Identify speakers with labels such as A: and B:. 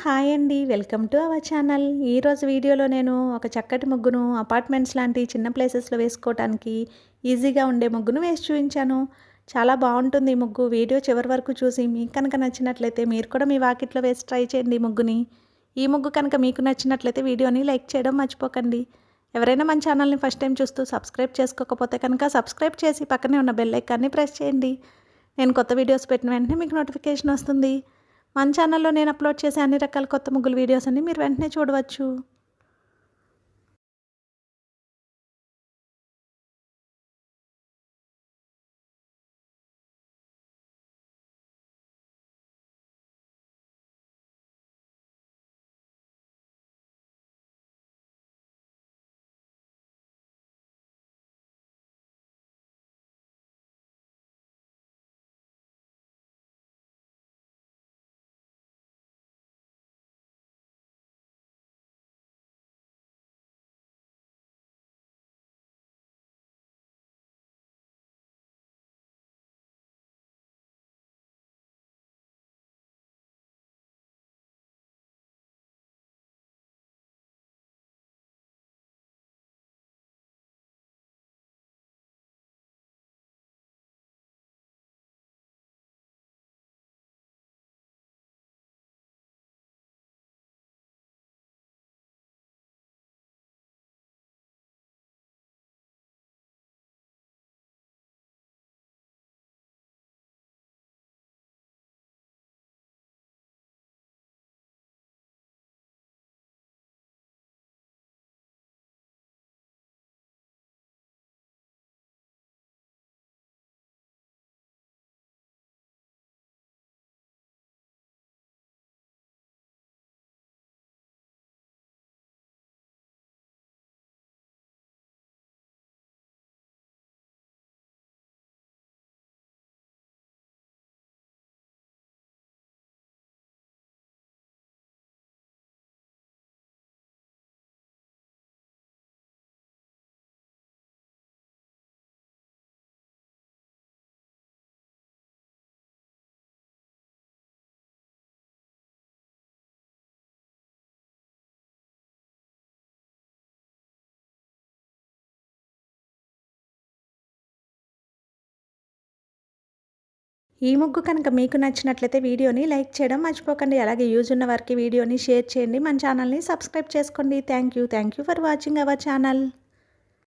A: Hi అండి. Welcome to our channel. ఈరోజు వీడియోలో నేను ఒక చక్కటి ముగ్గును అపార్ట్మెంట్స్ లాంటి చిన్న ప్లేసెస్‌లో వేసుకోవటానికి ఈజీగా ఉండే ముగ్గును వేసి చూయించాను. చాలా బావుంటుంది ఈ ముగ్గు. వీడియో చివరి వరకు చూసి మీకు కనుక నచ్చినట్లయితే మీరు కూడా మీ వాకిట్లో వేసి ట్రై చేయండి ఈ ముగ్గుని. ఈ ముగ్గు కనుక మీకు నచ్చినట్లయితే వీడియోని లైక్ చేయడం మర్చిపోకండి. ఎవరైనా మన ఛానల్ని ఫస్ట్ టైం చూస్తూ సబ్స్క్రైబ్ చేసుకోకపోతే కనుక సబ్స్క్రైబ్ చేసి పక్కనే ఉన్న బెల్ ఐకాన్ని ప్రెస్ చేయండి. నేను కొత్త వీడియోస్ పెట్టిన వెంటనే మీకు నోటిఫికేషన్ వస్తుంది. మన ఛానల్లో నేను అప్లోడ్ చేసే అన్ని రకాల కొత్త ముగ్గుల వీడియోస్ అన్ని మీరు వెంటనే చూడవచ్చు. ఈ ముగ్గు కనుక మీకు నచ్చినట్లయితే వీడియోని లైక్ చేయడం మర్చిపోకండి. అలాగే యూజ్ ఉన్న వారికి వీడియోని షేర్ చేయండి. మన ఛానల్ని సబ్స్క్రైబ్ చేసుకోండి. Thank you for watching our channel.